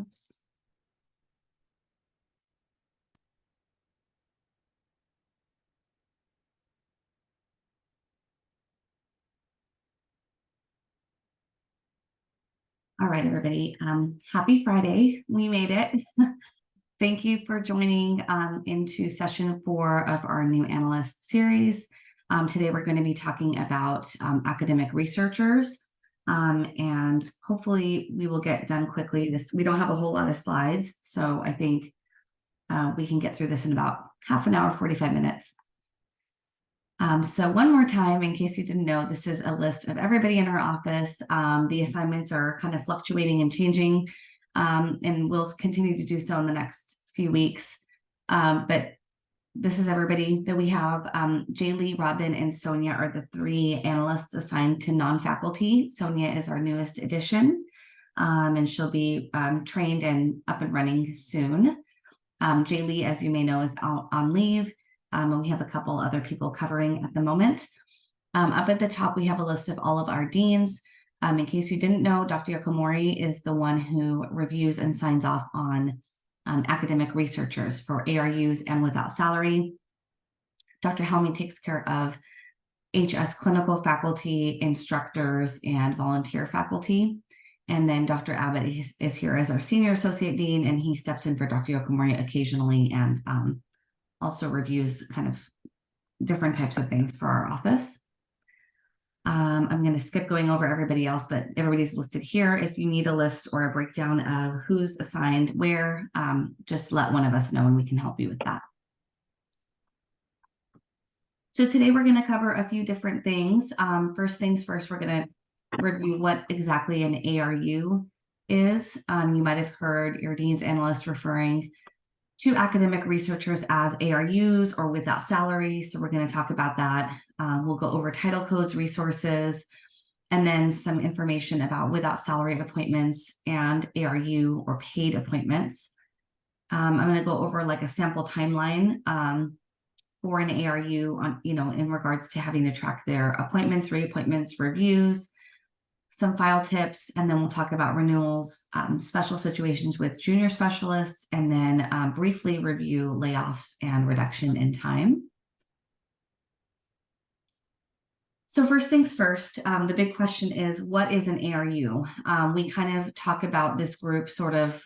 Oops. All right, everybody. Happy Friday. We made it. Thank you for joining into session 4 of our new Analyst series. Today, we're going to be talking about academic researchers, and hopefully we will get done quickly. We don't have a whole lot of slides, so I think we can get through this in about half an hour, 45 minutes. So one more time, in case you didn't know, this is a list of everybody in our office. The assignments are kind of fluctuating and changing, and we'll continue to do so in the next few weeks. But this is everybody that we have. Jaylee, Robin, and Sonia are the 3 analysts assigned to non-faculty. Sonia is our newest addition, and she'll be trained and up and running soon. Jaylee, as you may know, is out on leave. And we have a couple other people covering at the moment. Up at the top, we have a list of all of our deans. In case you didn't know, Dr. Yokomori is the one who reviews and signs off on academic researchers for ARUs and without salary. Dr. Helmy takes care of HS clinical faculty, instructors, and volunteer faculty. And then Dr. Abbott is here as our senior associate dean, and he steps in for Dr. Yokomori occasionally and also reviews kind of different types of things for our office. I'm going to skip going over everybody else, but everybody's listed here. If you need a list or a breakdown of who's assigned where, just let one of us know and we can help you with that. So today we're going to cover a few different things. First things first, we're going to review what exactly an ARU is. You might have heard your dean's analyst referring to academic researchers as ARUs or without salary. So we're going to talk about that. We'll go over title codes, resources, and then some information about without salary appointments and ARU or paid appointments. I'm going to go over like a sample timeline for an ARU on, in regards to having to track their appointments, reappointments, reviews, some file tips, and then we'll talk about renewals, special situations with junior specialists, and then briefly review layoffs and reduction in time. So first things first, the big question is, what is an ARU? We kind of talk about this group sort of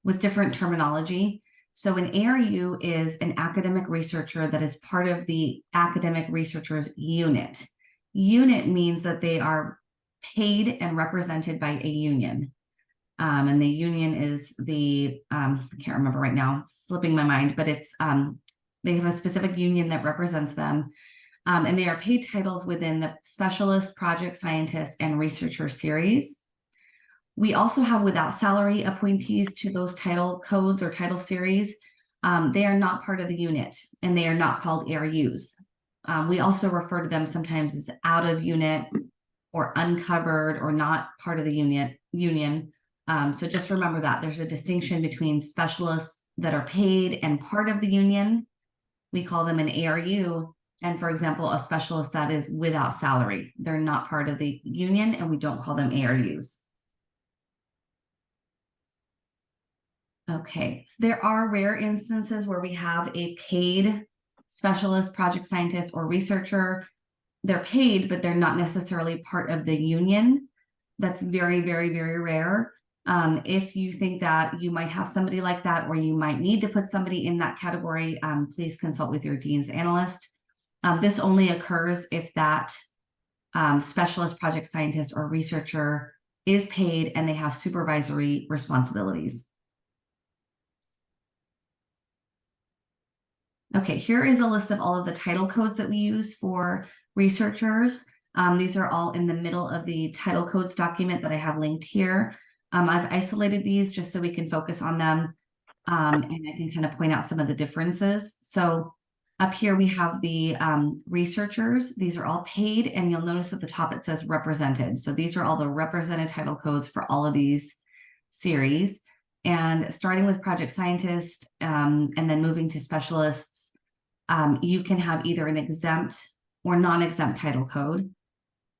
with different terminology. So an ARU is an academic researcher that is part of the academic researchers unit. Unit means that they are paid and represented by a union. And the union is the, I can't remember right now, it's slipping my mind, but it's, they have a specific union that represents them. And they are paid titles within the specialist, project scientist, and researcher series. We also have without salary appointees to those title codes or title series. They are not part of the unit and they are not called ARUs. We also refer to them sometimes as out of unit or uncovered or not part of the union. So just remember that there's a distinction between specialists that are paid and part of the union. We call them an ARU. And for example, a specialist that is without salary, they're not part of the union and we don't call them ARUs. Okay, so there are rare instances where we have a paid specialist, project scientist, or researcher. They're paid, but they're not necessarily part of the union. That's very, very, very rare. If you think that you might have somebody like that, or you might need to put somebody in that category, please consult with your dean's analyst. This only occurs if that specialist, project scientist, or researcher is paid and they have supervisory responsibilities. Okay, here is a list of all of the title codes that we use for researchers. These are all in the middle of the title codes document that I have linked here. I've isolated these just so we can focus on them, and I can kind of point out some of the differences. So up here we have the researchers. These are all paid, and you'll notice at the top it says represented. So these are all the represented title codes for all of these series. And starting with project scientist and then moving to specialists, you can have either an exempt or non-exempt title code.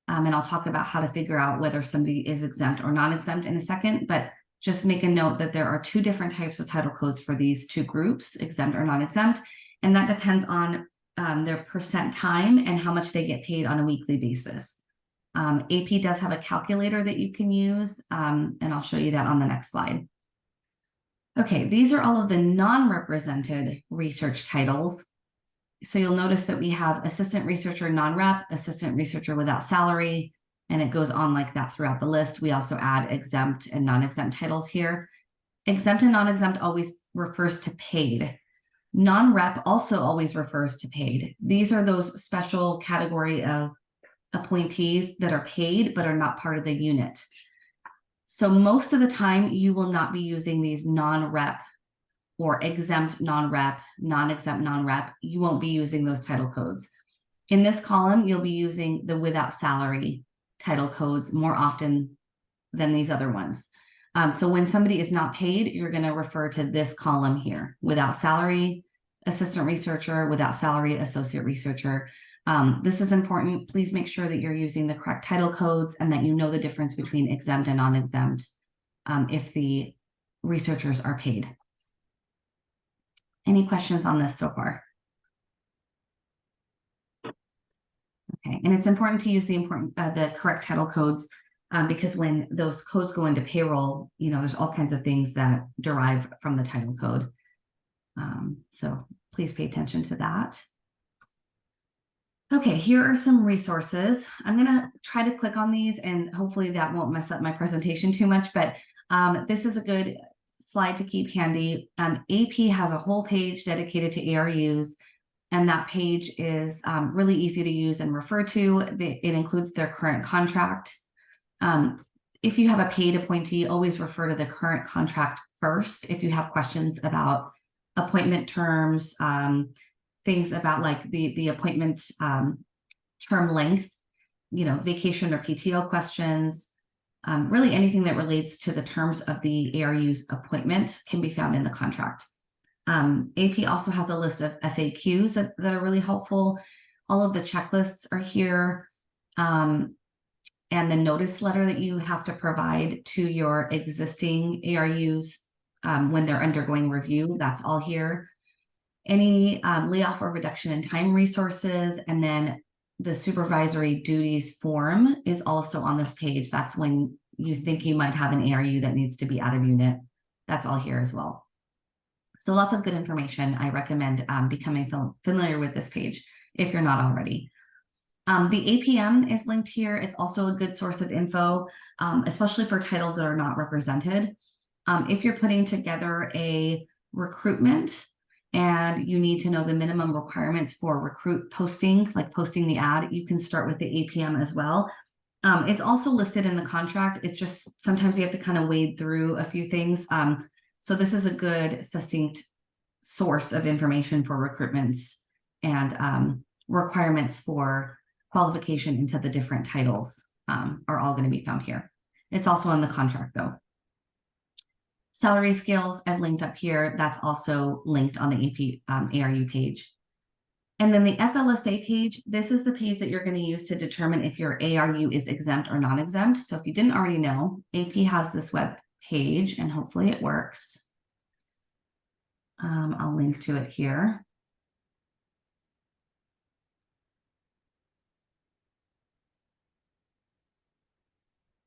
And I'll talk about how to figure out whether somebody is exempt or non-exempt in a second, but just make a note that there are two different types of title codes for these two groups, exempt or non-exempt, and that depends on their percent time and how much they get paid on a weekly basis. AP does have a calculator that you can use, and I'll show you that on the next slide. Okay, these are all of the non-represented research titles. So you'll notice that we have assistant researcher non-rep, assistant researcher without salary, and it goes on like that throughout the list. We also add exempt and non-exempt titles here. Exempt and non-exempt always refers to paid. Non-rep also always refers to paid. These are those special category of appointees that are paid but are not part of the unit. So most of the time you will not be using these non-rep or exempt non-rep, non-exempt non-rep. You won't be using those title codes. In this column, you'll be using the without salary title codes more often than these other ones. So when somebody is not paid, you're going to refer to this column here: without salary, assistant researcher; without salary, associate researcher. This is important. Please make sure that you're using the correct title codes and that you know the difference between exempt and non-exempt if the researchers are paid. Any questions on this so far? Okay, and it's important to use the correct title codes because when those codes go into payroll, there's all kinds of things that derive from the title code. So please pay attention to that. Okay, here are some resources. I'm gonna try to click on these and hopefully that won't mess up my presentation too much, but this is a good slide to keep handy. AP has a whole page dedicated to ARUs, and that page is really easy to use and refer to. It includes their current contract. If you have a paid appointee, always refer to the current contract first. If you have questions about appointment terms, things about like the appointment term length, vacation or PTO questions, really anything that relates to the terms of the ARU's appointment can be found in the contract. AP also has a list of FAQs that are really helpful. All of the checklists are here. And the notice letter that you have to provide to your existing ARUs when they're undergoing review, that's all here. Any layoff or reduction in time resources, and then the supervisory duties form is also on this page. That's when you think you might have an ARU that needs to be out of unit. That's all here as well. So lots of good information. I recommend becoming familiar with this page if you're not already. The APM is linked here. It's also a good source of info, especially for titles that are not represented. If you're putting together a recruitment and you need to know the minimum requirements for recruit posting, like posting the ad, you can start with the APM as well. It's also listed in the contract. It's just sometimes you have to kind of wade through a few things. So this is a good, succinct source of information for recruitments and requirements for qualification into the different titles are all going to be found here. It's also in the contract though. Salary scales I've linked up here. That's also linked on the AP ARU page. And then the FLSA page, this is the page that you're going to use to determine if your ARU is exempt or non-exempt. So if you didn't already know, AP has this web page and hopefully it works. I'll link to it here.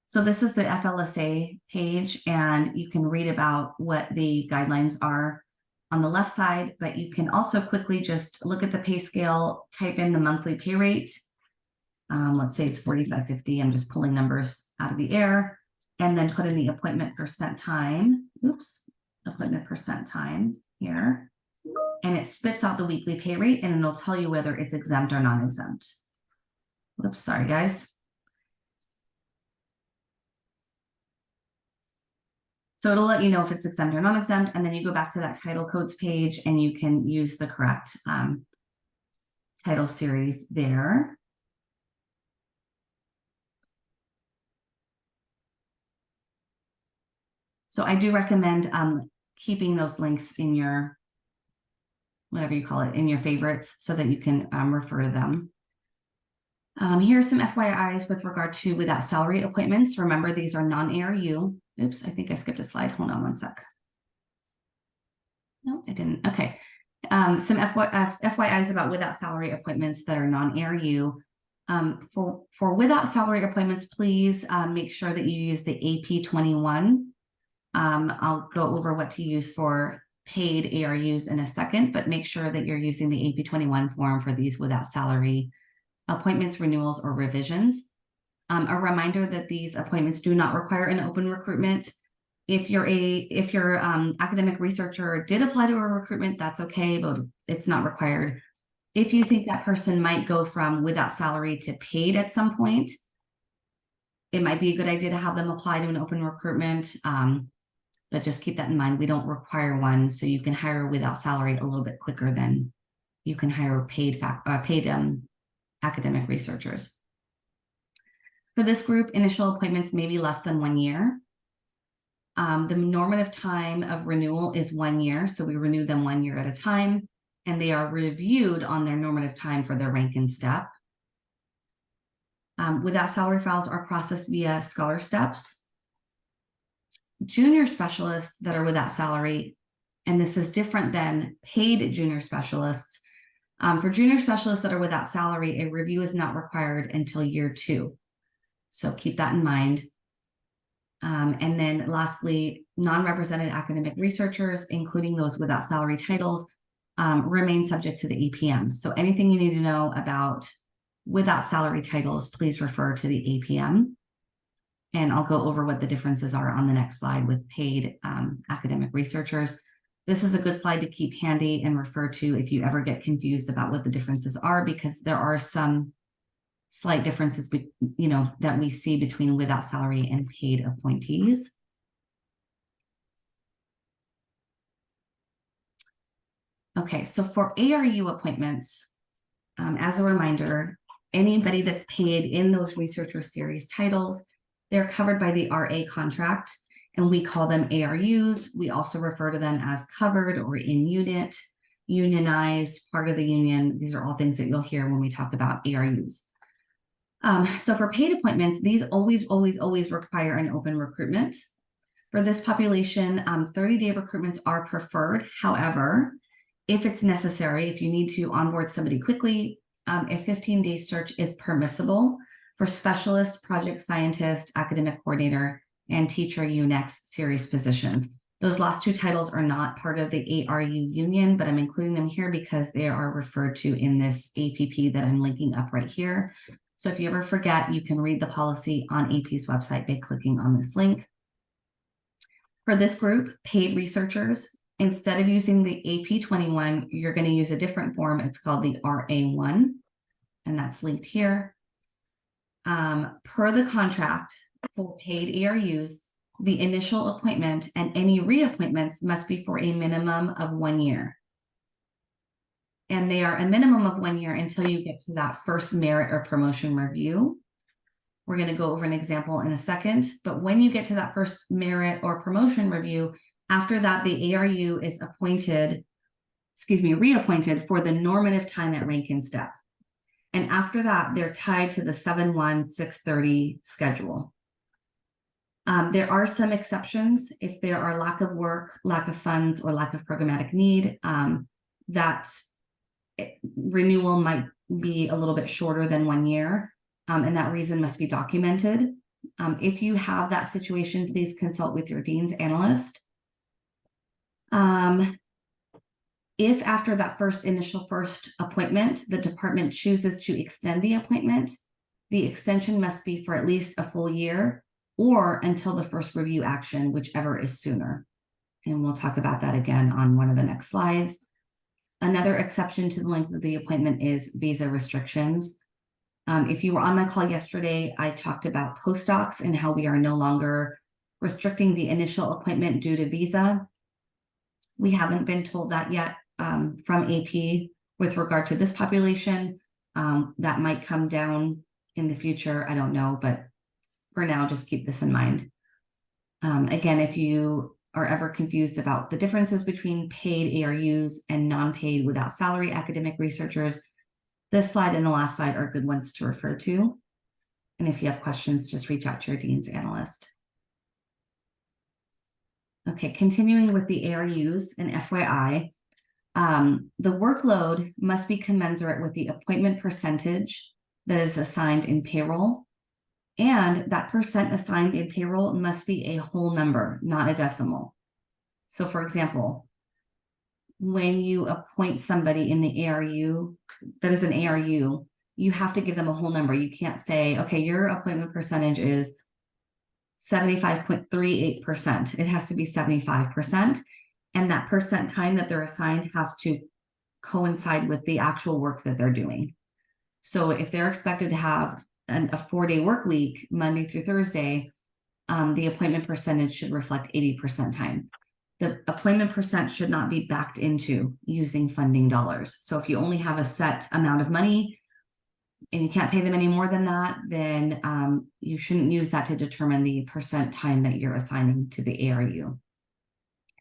So this is the FLSA page, and you can read about what the guidelines are on the left side, but you can also quickly just look at the pay scale, type in the monthly pay rate. Let's say it's $45.50. I'm just pulling numbers out of the air, and then put in the appointment percent time. Oops, appointment percent time here. And it spits out the weekly pay rate, and it'll tell you whether it's exempt or non-exempt. Whoops, sorry guys. So it'll let you know if it's exempt or non-exempt, and then you go back to that title codes page and you can use the correct title series there. So I do recommend keeping those links in your, whatever you call it, in your favorites so that you can refer to them. Here are some FYIs with regard to without salary appointments. Remember, these are non-ARU. Oops, I think I skipped a slide. Hold on one sec. No, I didn't. Okay. Some FYIs about without salary appointments that are non-ARU. For without salary appointments, please make sure that you use the AP 21. I'll go over what to use for paid ARUs in a second, but make sure that you're using the AP 21 form for these without salary appointments, renewals, or revisions. A reminder that these appointments do not require an open recruitment. If your academic researcher did apply to a recruitment, that's okay, but it's not required. If you think that person might go from without salary to paid at some point, it might be a good idea to have them apply to an open recruitment. But just keep that in mind. We don't require one, so you can hire without salary a little bit quicker than you can hire paid academic researchers. For this group, initial appointments may be less than 1 year. The normative time of renewal is 1 year, so we renew them 1 year at a time, and they are reviewed on their normative time for their rank and step. Without salary files are processed via Scholar Steps. Junior specialists that are without salary, and this is different than paid junior specialists. For junior specialists that are without salary, a review is not required until year 2. So keep that in mind. And then lastly, non-represented academic researchers, including those without salary titles, remain subject to the APM. So anything you need to know about without salary titles, please refer to the APM. And I'll go over what the differences are on the next slide with paid academic researchers. This is a good slide to keep handy and refer to if you ever get confused about what the differences are, because there are some slight differences, that we see between without salary and paid appointees. Okay, so for ARU appointments, as a reminder, anybody that's paid in those researcher series titles, they're covered by the RA contract, and we call them ARUs. We also refer to them as covered or in unit, unionized, part of the union. These are all things that you'll hear when we talk about ARUs. So for paid appointments, these always require an open recruitment. For this population, 30-day recruitments are preferred. However, if it's necessary, if you need to onboard somebody quickly, a 15-day search is permissible for specialist, project scientist, academic coordinator, and teacher UNEX series positions. Those last 2 titles are not part of the ARU union, but I'm including them here because they are referred to in this APP that I'm linking up right here. So if you ever forget, you can read the policy on AP's website by clicking on this link. For this group, paid researchers, instead of using the AP 21, you're going to use a different form. It's called the RA1, and that's linked here. Per the contract for paid ARUs, the initial appointment and any reappointments must be for a minimum of 1 year. And they are a minimum of 1 year until you get to that first merit or promotion review. We're going to go over an example in a second, but when you get to that first merit or promotion review, after that, the ARU is reappointed for the normative time at rank and step. And after that, they're tied to the 7-1-630 schedule. There are some exceptions. If there are lack of work, lack of funds, or lack of programmatic need, that renewal might be a little bit shorter than 1 year, and that reason must be documented. If you have that situation, please consult with your dean's analyst. If after that initial first appointment, the department chooses to extend the appointment, the extension must be for at least a full year or until the first review action, whichever is sooner. And we'll talk about that again on one of the next slides. Another exception to the length of the appointment is visa restrictions. If you were on my call yesterday, I talked about postdocs and how we are no longer restricting the initial appointment due to visa. We haven't been told that yet from AP with regard to this population. That might come down in the future. I don't know, but for now, just keep this in mind. Again, if you are ever confused about the differences between paid ARUs and non-paid without salary academic researchers, this slide and the last slide are good ones to refer to. And if you have questions, just reach out to your dean's analyst. Okay, continuing with the ARUs and FYI, the workload must be commensurate with the appointment percentage that is assigned in payroll, and that percent assigned in payroll must be a whole number, not a decimal. So for example, when you appoint somebody in the ARU, that is an ARU, you have to give them a whole number. You can't say, okay, your appointment percentage is 75.38%. It has to be 75%. And that percent time that they're assigned has to coincide with the actual work that they're doing. So if they're expected to have a 4-day work week, Monday through Thursday, the appointment percentage should reflect 80% time. The appointment percent should not be backed into using funding dollars. So if you only have a set amount of money and you can't pay them any more than that, then you shouldn't use that to determine the percent time that you're assigning to the ARU.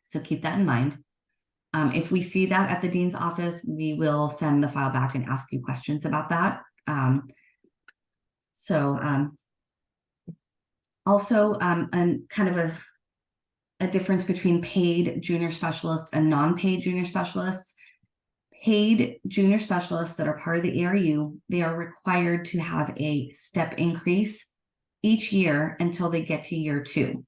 So keep that in mind. If we see that at the dean's office, we will send the file back and ask you questions about that. Also, and kind of a difference between paid junior specialists and non-paid junior specialists. Paid junior specialists that are part of the ARU, they are required to have a step increase each year until they get to year 2.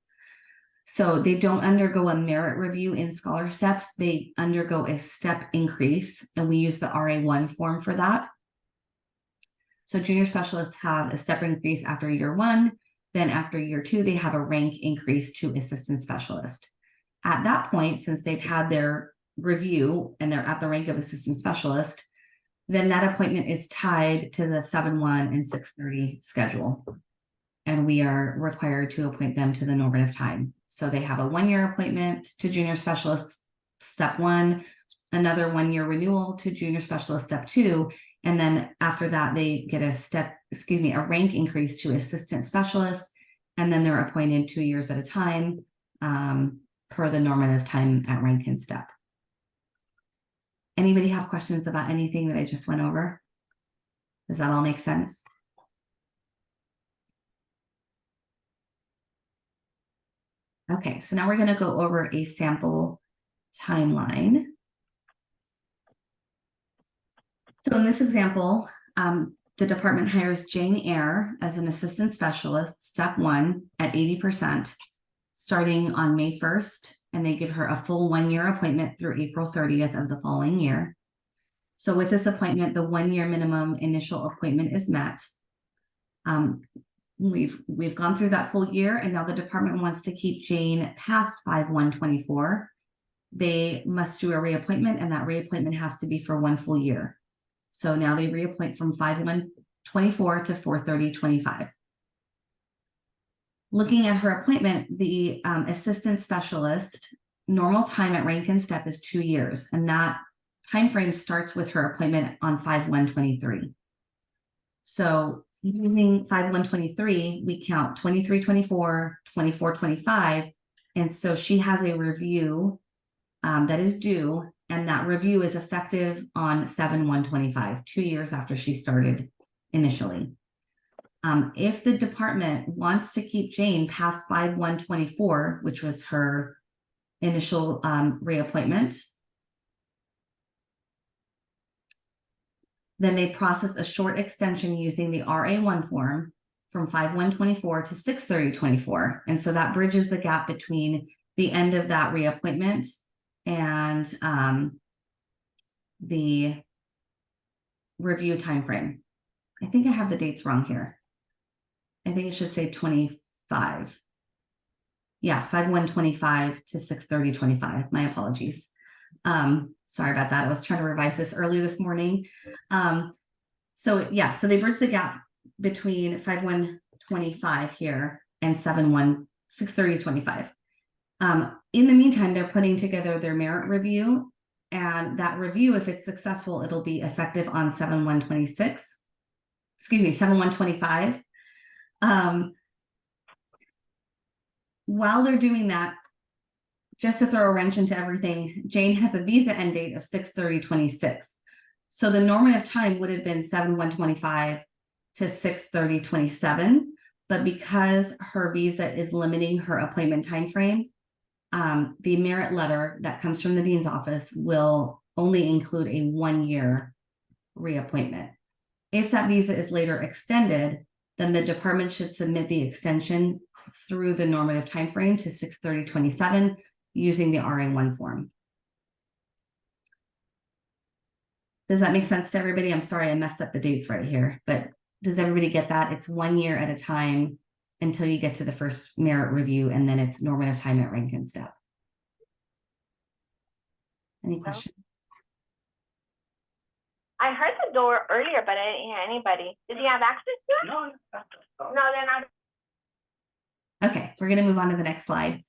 So they don't undergo a merit review in scholar steps, they undergo a step increase, and we use the RA1 form for that. So junior specialists have a step increase after year 1, then after year 2, they have a rank increase to assistant specialist. At that point, since they've had their review and they're at the rank of assistant specialist, then that appointment is tied to the 7-1 and 6:30 schedule. And we are required to appoint them to the normative time. So they have a 1-year appointment to junior specialist step 1, another 1-year renewal to junior specialist step 2, and then after that they get a rank increase to assistant specialist, and then they're appointed 2 years at a time per the normative time at rank and step. Anybody have questions about anything that I just went over? Does that all make sense? Okay, so now we're going to go over a sample timeline. So in this example, the department hires Jane Eyre as an assistant specialist, step 1 at 80%, starting on May 1st, and they give her a full 1-year appointment through April 30th of the following year. So with this appointment, the 1-year minimum initial appointment is met. We've gone through that full year, and now the department wants to keep Jane past 5/1/24. They must do a reappointment, and that reappointment has to be for 1 full year. So now they reappoint from 5/1/24 to 4/30/25. Looking at her appointment, the assistant specialist normal time at rank and step is 2 years, and that time frame starts with her appointment on 5/1/23. So using 5/1/23, we count 23/24, 24/25, and so she has a review that is due, and that review is effective on 7/1/25, 2 years after she started initially. If the department wants to keep Jane past 5/1/24, which was her initial reappointment, then they process a short extension using the RA1 form from 5/1/24 to 6/30/24. And so that bridges the gap between the end of that reappointment and the review timeframe. I think I have the dates wrong here. I think it should say 25. Yeah, 5/1/25 to 6/30/25. My apologies. Sorry about that. I was trying to revise this early this morning. So they bridge the gap between 5/1/25 here and 6/30/25. In the meantime, they're putting together their merit review, and that review, if it's successful, it'll be effective on 7/1/25. While they're doing that, just to throw a wrench into everything, Jane has a visa end date of 6/30/26. So the normative time would have been 7/1/25 to 6/30/27, but because her visa is limiting her appointment time frame, the merit letter that comes from the dean's office will only include a 1-year reappointment. If that visa is later extended, then the department should submit the extension through the normative timeframe to 6/30/27 using the RA1 form. Does that make sense to everybody? I'm sorry, I messed up the dates right here, but does everybody get that? It's 1 year at a time until you get to the first merit review, and then it's normative time at rank and step. Any questions? I heard the door earlier, but I didn't hear anybody. Did you have access to it? No, they're not. Okay, we're going to move on to the next slide.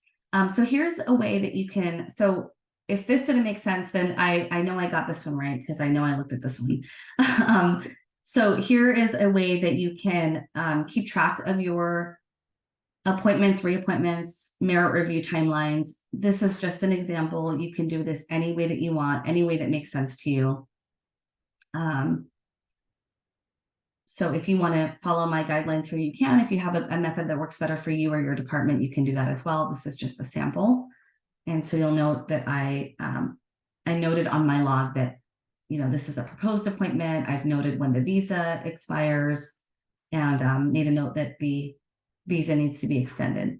So here's a way that you can, so if this didn't make sense, then I know I got this one right, because I know I looked at this one. So here is a way that you can keep track of your appointments, reappointments, merit review timelines. This is just an example. You can do this any way that you want, any way that makes sense to you. So if you want to follow my guidelines here, you can. If you have a method that works better for you or your department, you can do that as well. This is just a sample. And so you'll note that I noted on my log that, you know, this is a proposed appointment. I've noted when the visa expires and made a note that the visa needs to be extended.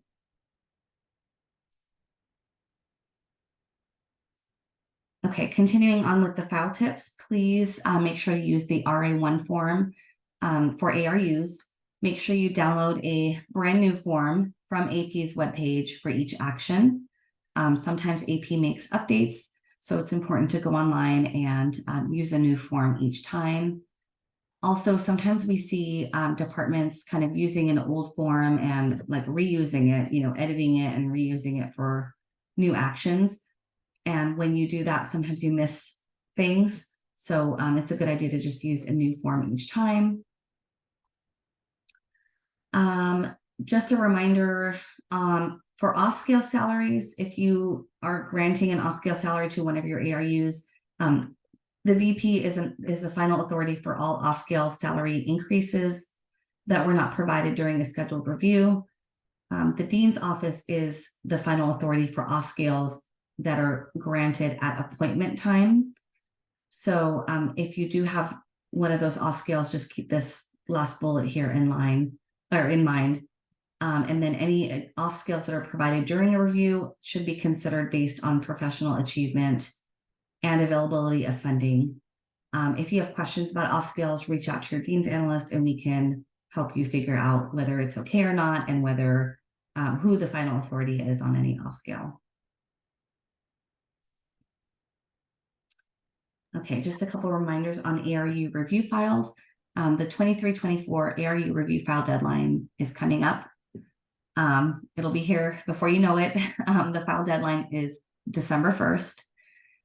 Okay, continuing on with the file tips, please make sure you use the RA1 form for ARUs. Make sure you download a brand new form from AP's webpage for each action. Sometimes AP makes updates, so it's important to go online and use a new form each time. Also, sometimes we see departments kind of using an old form and like reusing it, you know, editing it and reusing it for new actions. And when you do that, sometimes you miss things. So it's a good idea to just use a new form each time. Just a reminder, for off-scale salaries, if you are granting an off-scale salary to one of your ARUs, the VP is the final authority for all off-scale salary increases that were not provided during a scheduled review. The dean's office is the final authority for off-scales that are granted at appointment time. So if you do have one of those off scales, just keep this last bullet here in mind. And then any off scales that are provided during a review should be considered based on professional achievement and availability of funding. If you have questions about off scales, reach out to your dean's analyst and we can help you figure out whether it's okay or not and whether who the final authority is on any off scale. Okay, just a couple of reminders on ARU review files. The 23-24 ARU review file deadline is coming up. It'll be here before you know it. The file deadline is December 1st,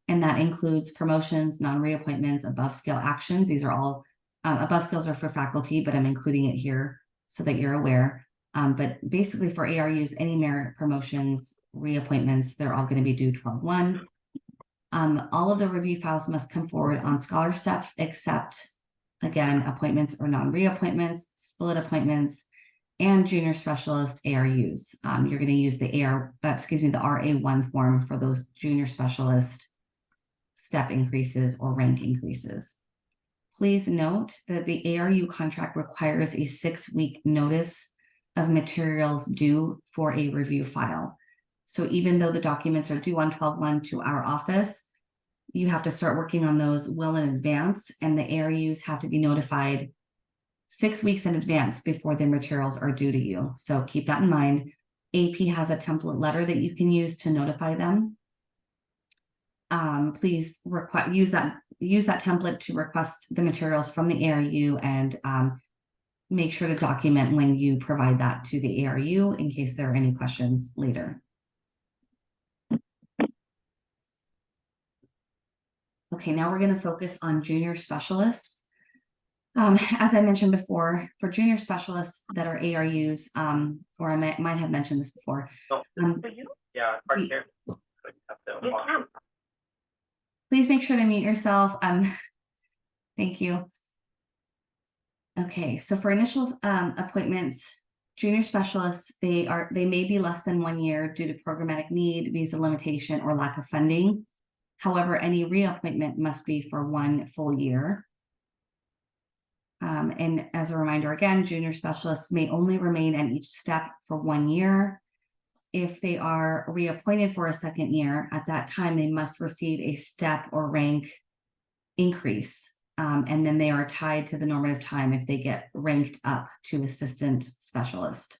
and that includes promotions, non-reappointments, above scale actions. These are all above scales are for faculty, but I'm including it here so that you're aware. But basically for ARUs, any merit promotions, reappointments, they're all going to be due 12/1. All of the review files must come forward on scholar steps, except, again, appointments or non-reappointments, split appointments, and junior specialist ARUs. You're going to use the RA1 form for those junior specialist step increases or rank increases. Please note that the ARU contract requires a 6-week notice of materials due for a review file. So even though the documents are due on 12/1 to our office, you have to start working on those well in advance, and the ARUs have to be notified 6 weeks in advance before the materials are due to you. So keep that in mind. AP has a template letter that you can use to notify them. Please use that template to request the materials from the ARU and make sure to document when you provide that to the ARU in case there are any questions later. Okay, now we're going to focus on junior specialists. As I mentioned before, for junior specialists that are ARUs, or I might have mentioned this before. Yeah, please make sure to mute yourself. Thank you. Okay, so for initial appointments, junior specialists, they may be less than 1 year due to programmatic need, visa limitation, or lack of funding. However, any reappointment must be for 1 full year. And as a reminder, again, junior specialists may only remain at each step for 1 year. If they are reappointed for a second year, at that time, they must receive a step or rank increase. And then they are tied to the normative time if they get ranked up to assistant specialist.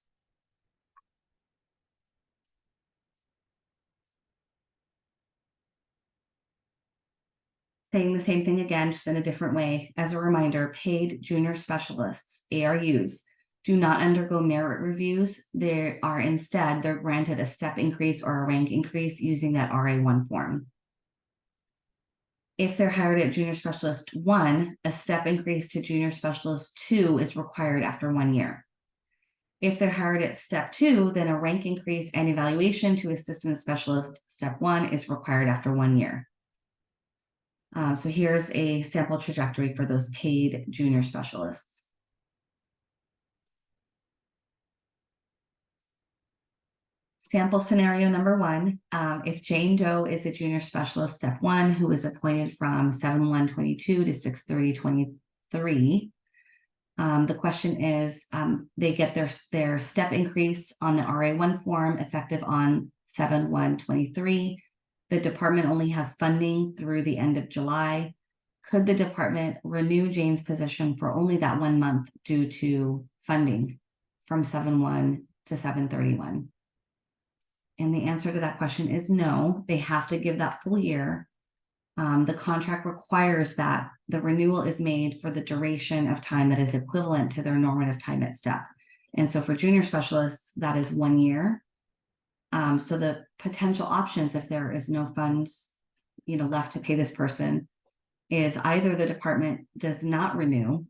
Saying the same thing again, just in a different way. As a reminder, paid junior specialists, ARUs, do not undergo merit reviews. They're granted a step increase or a rank increase using that RA1 form. If they're hired at junior specialist 1, a step increase to junior specialist 2 is required after 1 year. If they're hired at step 2, then a rank increase and evaluation to assistant specialist step 1 is required after 1 year. So here's a sample trajectory for those paid junior specialists. Sample scenario number 1, if Jane Doe is a junior specialist step 1 who is appointed from 7/1/22 to 6/30/23, the question is they get their step increase on the RA1 form effective on 7/1/23. The department only has funding through the end of July. Could the department renew Jane's position for only that 1 month due to funding from 7/1 to 7/31? And the answer to that question is no. They have to give that full year. The contract requires that the renewal is made for the duration of time that is equivalent to their normative time at step. And so for junior specialists, that is 1 year. So the potential options, if there is no funds, left to pay this person, is either the department does not renew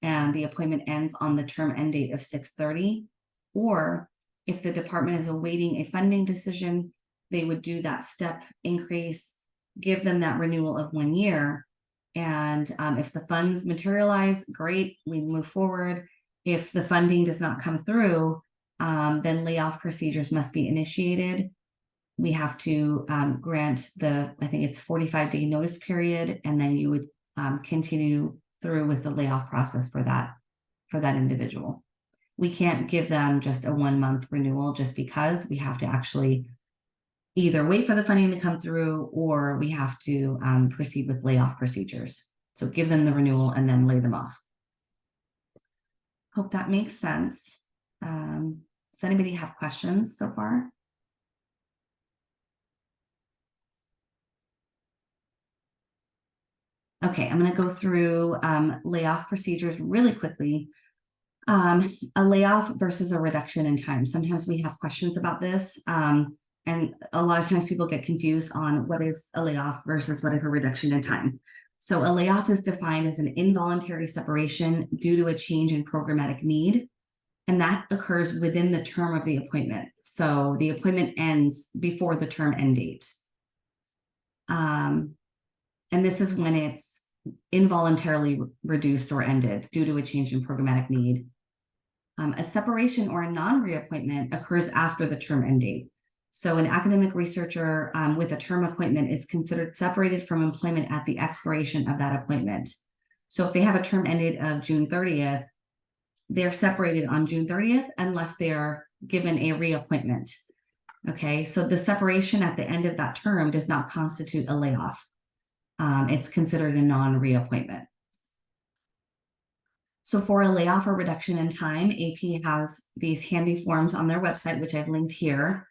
and the appointment ends on the term end date of 6/30, or if the department is awaiting a funding decision, they would do that step increase, give them that renewal of 1 year. And if the funds materialize, great, we move forward. If the funding does not come through, then layoff procedures must be initiated. We have to grant I think it's 45-day notice period, and then you would continue through with the layoff process for that individual. We can't give them just a 1 month renewal just because. We have to actually either wait for the funding to come through, or we have to proceed with layoff procedures. So give them the renewal and then lay them off. Hope that makes sense. Does anybody have questions so far? Okay, I'm going to go through layoff procedures really quickly. A layoff versus a reduction in time. Sometimes we have questions about this, and a lot of times people get confused on what is a layoff versus what is a reduction in time. So a layoff is defined as an involuntary separation due to a change in programmatic need, and that occurs within the term of the appointment. So the appointment ends before the term end date. And this is when it's involuntarily reduced or ended due to a change in programmatic need. A separation or a non-reappointment occurs after the term end date. So an academic researcher with a term appointment is considered separated from employment at the expiration of that appointment. So if they have a term end date of June 30th, they're separated on June 30th unless they are given a reappointment. Okay, so the separation at the end of that term does not constitute a layoff. It's considered a non-reappointment. So for a layoff or reduction in time, AP has these handy forms on their website, which I've linked here.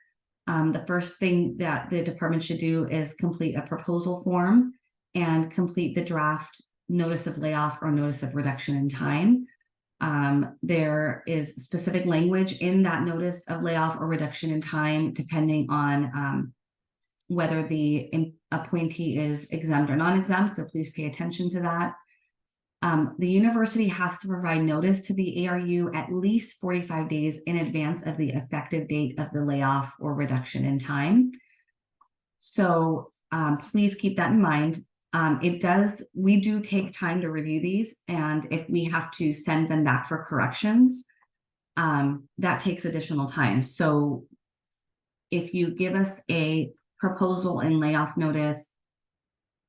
The first thing that the department should do is complete a proposal form and complete the draft notice of layoff or notice of reduction in time. There is specific language in that notice of layoff or reduction in time, depending on whether the appointee is exempt or non-exempt, so please pay attention to that. The university has to provide notice to the ARU at least 45 days in advance of the effective date of the layoff or reduction in time. So please keep that in mind. We do take time to review these, and if we have to send them back for corrections, that takes additional time. So if you give us a proposal and layoff notice,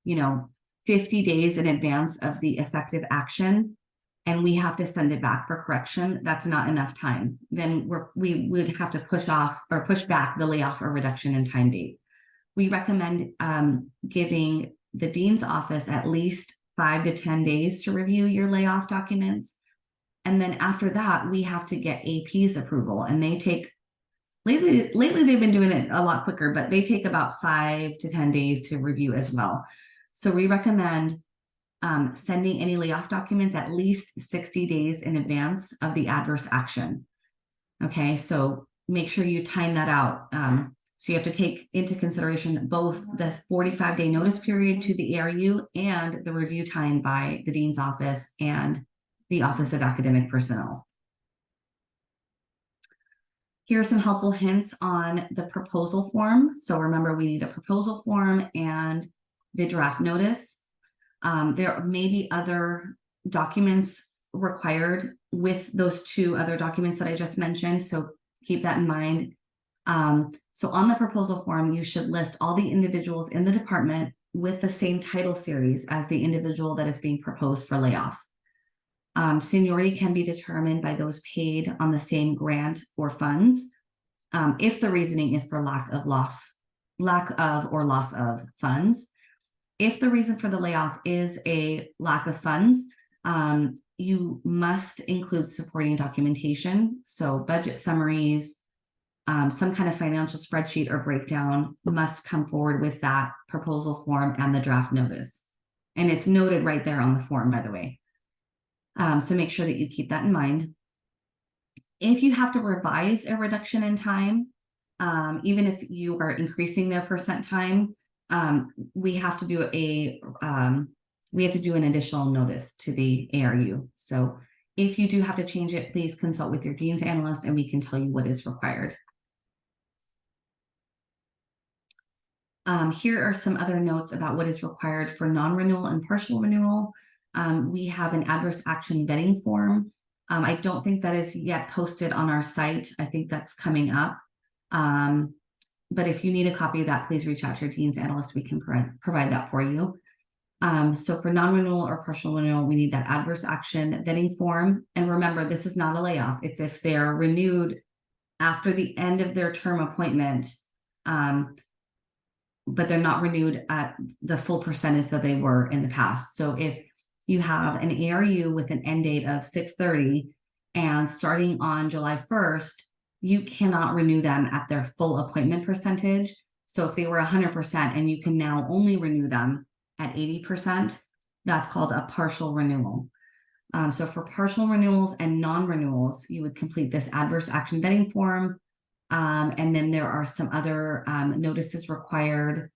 50 days in advance of the effective action, and we have to send it back for correction, that's not enough time. Then we would have to push back the layoff or reduction in time date. We recommend giving the dean's office at least 5 to 10 days to review your layoff documents. And then after that, we have to get AP's approval, and they take, lately they've been doing it a lot quicker, but they take about 5 to 10 days to review as well. So we recommend sending any layoff documents at least 60 days in advance of the adverse action. Okay, so make sure you time that out. So you have to take into consideration both the 45-day notice period to the ARU and the review time by the dean's office and the Office of Academic Personnel. Here are some helpful hints on the proposal form. So remember, we need a proposal form and the draft notice. There may be other documents required with those 2 other documents that I just mentioned, so keep that in mind. So on the proposal form, you should list all the individuals in the department with the same title series as the individual that is being proposed for layoff. Seniority can be determined by those paid on the same grant or funds, if the reasoning is for lack of or loss of funds. If the reason for the layoff is a lack of funds, you must include supporting documentation. So budget summaries, some kind of financial spreadsheet or breakdown must come forward with that proposal form and the draft notice. And it's noted right there on the form, by the way. So make sure that you keep that in mind. If you have to revise a reduction in time, even if you are increasing their percent time, we have to do an additional notice to the ARU. So if you do have to change it, please consult with your dean's analyst and we can tell you what is required. Here are some other notes about what is required for non-renewal and partial renewal. We have an adverse action vetting form. I don't think that is yet posted on our site. I think that's coming up. But if you need a copy of that, please reach out to your dean's analyst. We can provide that for you. So for non-renewal or partial renewal, we need that adverse action vetting form. And remember, this is not a layoff. It's if they're renewed after the end of their term appointment, but they're not renewed at the full percentage that they were in the past. So if you have an ARU with an end date of 6/30 and starting on July 1st, you cannot renew them at their full appointment percentage. So if they were 100% and you can now only renew them at 80%, that's called a partial renewal. So for partial renewals and non-renewals, you would complete this adverse action vetting form. And then there are some other notices required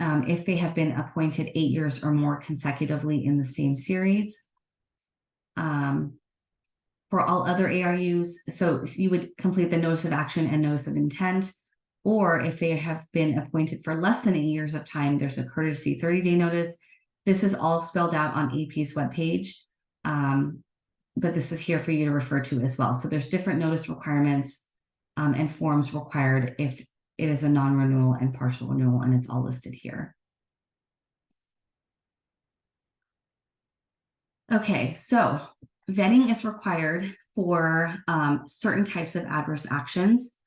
if they have been appointed 8 years or more consecutively in the same series. For all other ARUs, so you would complete the notice of action and notice of intent, or if they have been appointed for less than 8 years of time, there's a courtesy 30-day notice. This is all spelled out on AP's webpage, but this is here for you to refer to as well. So there's different notice requirements and forms required if it is a non-renewal and partial renewal, and it's all listed here. Okay, so vetting is required for certain types of adverse actions.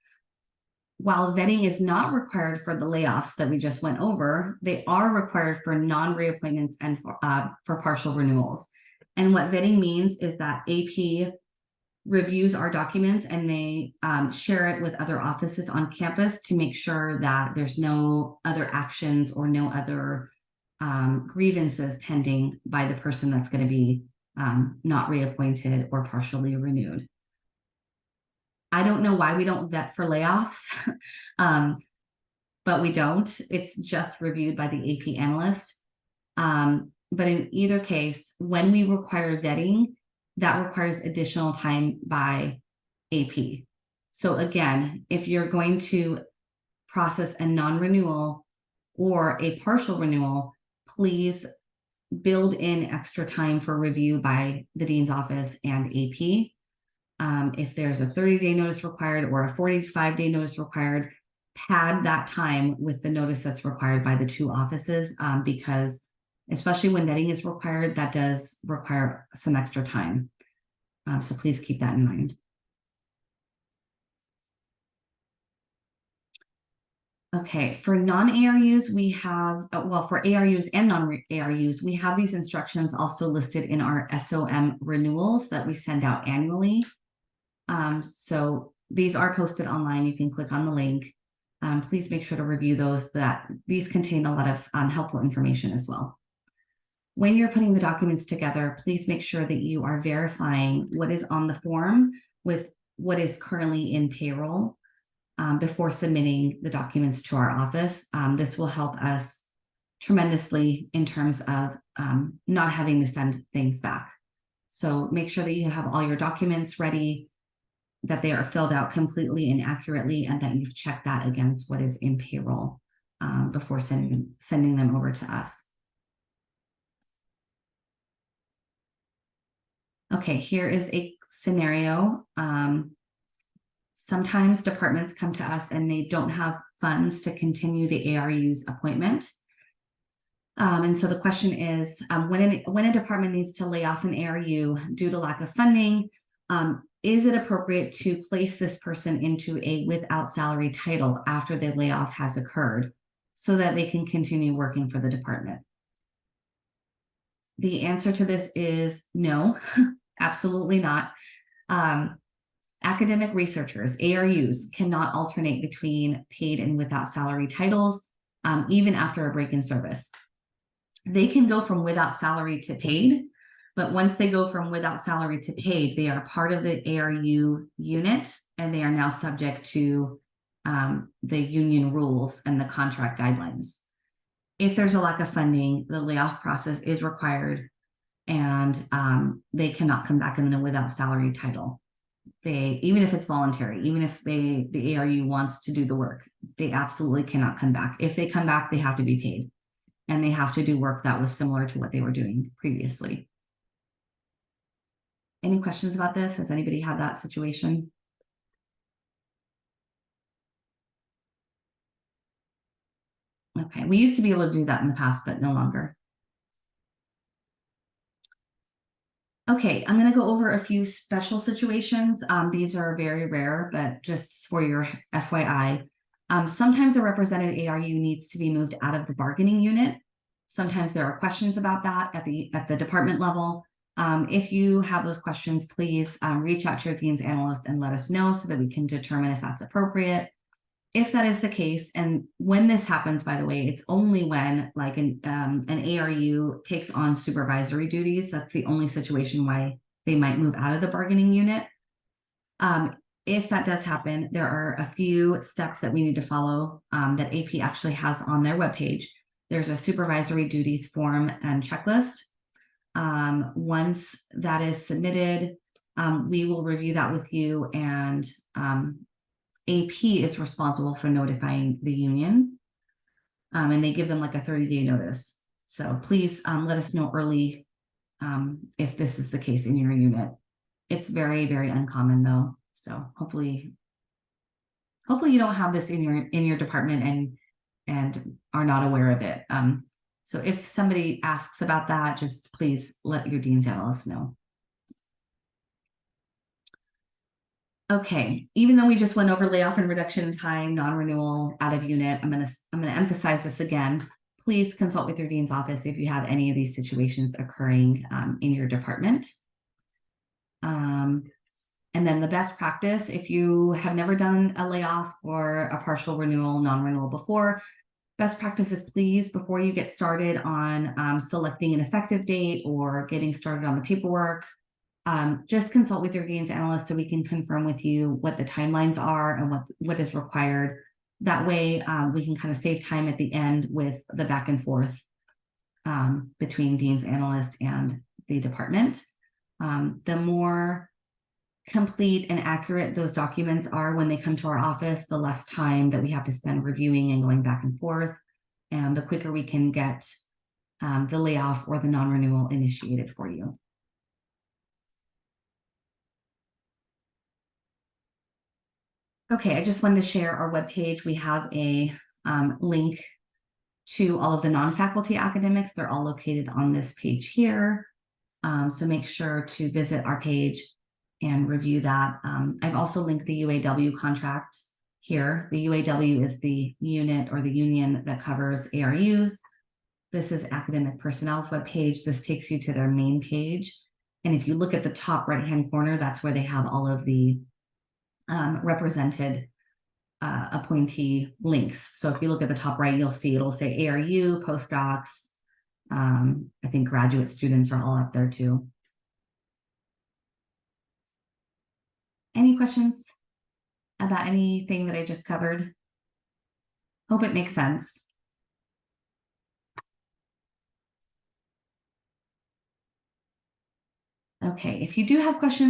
While vetting is not required for the layoffs that we just went over, they are required for non-reappointments and for partial renewals. And what vetting means is that AP reviews our documents and they share it with other offices on campus to make sure that there's no other actions or no other grievances pending by the person that's going to be not reappointed or partially renewed. I don't know why we don't vet for layoffs, but we don't. It's just reviewed by the AP analyst. But in either case, when we require vetting, that requires additional time by AP. So again, if you're going to process a non-renewal or a partial renewal, please build in extra time for review by the dean's office and AP. If there's a 30-day notice required or a 45-day notice required, pad that time with the notice that's required by the two offices, because especially when netting is required, that does require some extra time. So please keep that in mind. Okay, for non-ARUs, we have, well, for ARUs and non-ARUs, we have these instructions also listed in our SOM renewals that we send out annually. So these are posted online. You can click on the link. Please make sure to review those. That these contain a lot of helpful information as well. When you're putting the documents together, please make sure that you are verifying what is on the form with what is currently in payroll before submitting the documents to our office. This will help us tremendously in terms of not having to send things back. So make sure that you have all your documents ready, that they are filled out completely and accurately, and that you've checked that against what is in payroll before sending them over to us. Okay, here is a scenario. Sometimes departments come to us and they don't have funds to continue the ARU's appointment. And so the question is, when a department needs to lay off an ARU due to lack of funding, is it appropriate to place this person into a without salary title after the layoff has occurred so that they can continue working for the department? The answer to this is no, absolutely not. Academic researchers, ARUs, cannot alternate between paid and without salary titles, even after a break in service. They can go from without salary to paid, but once they go from without salary to paid, they are part of the ARU unit, and they are now subject to the union rules and the contract guidelines. If there's a lack of funding, the layoff process is required, and they cannot come back in the without salary title. Even if it's voluntary, even if the ARU wants to do the work, they absolutely cannot come back. If they come back, they have to be paid, and they have to do work that was similar to what they were doing previously. Any questions about this? Has anybody had that situation? Okay, we used to be able to do that in the past, but no longer. Okay, I'm going to go over a few special situations. These are very rare, but just for your FYI, sometimes a represented ARU needs to be moved out of the bargaining unit. Sometimes there are questions about that at the department level. If you have those questions, please reach out to your dean's analyst and let us know so that we can determine if that's appropriate. If that is the case, and when this happens, by the way, it's only when like an ARU takes on supervisory duties. That's the only situation why they might move out of the bargaining unit. If that does happen, there are a few steps that we need to follow that AP actually has on their webpage. There's a supervisory duties form and checklist. Once that is submitted, we will review that with you, and AP is responsible for notifying the union, and they give them like a 30-day notice. So please let us know early if this is the case in your unit. It's very, very uncommon though. So hopefully you don't have this in your department and are not aware of it. So if somebody asks about that, just please let your dean's analyst know. Okay, even though we just went over layoff and reduction in time, non-renewal, out of unit, I'm gonna emphasize this again. Please consult with your dean's office if you have any of these situations occurring in your department. And then the best practice, if you have never done a layoff or a partial renewal, non-renewal before, best practice is please, before you get started on selecting an effective date or getting started on the paperwork, just consult with your dean's analyst so we can confirm with you what the timelines are and what is required. That way we can kind of save time at the end with the back and forth between dean's analyst and the department. The more complete and accurate those documents are when they come to our office, the less time that we have to spend reviewing and going back and forth, and the quicker we can get the layoff or the non-renewal initiated for you. Okay, I just wanted to share our webpage. We have a link to all of the non-faculty academics. They're all located on this page here. So make sure to visit our page and review that. I've also linked the UAW contract here. The UAW is the unit or the union that covers ARUs. This is Academic Personnel's webpage. This takes you to their main page. And if you look at the top right-hand corner, that's where they have all of the represented appointee links. So if you look at the top right, you'll see it'll say ARU, postdocs. I think graduate students are all up there too. Any questions about anything that I just covered? Hope it makes sense. Okay, if you do have questions,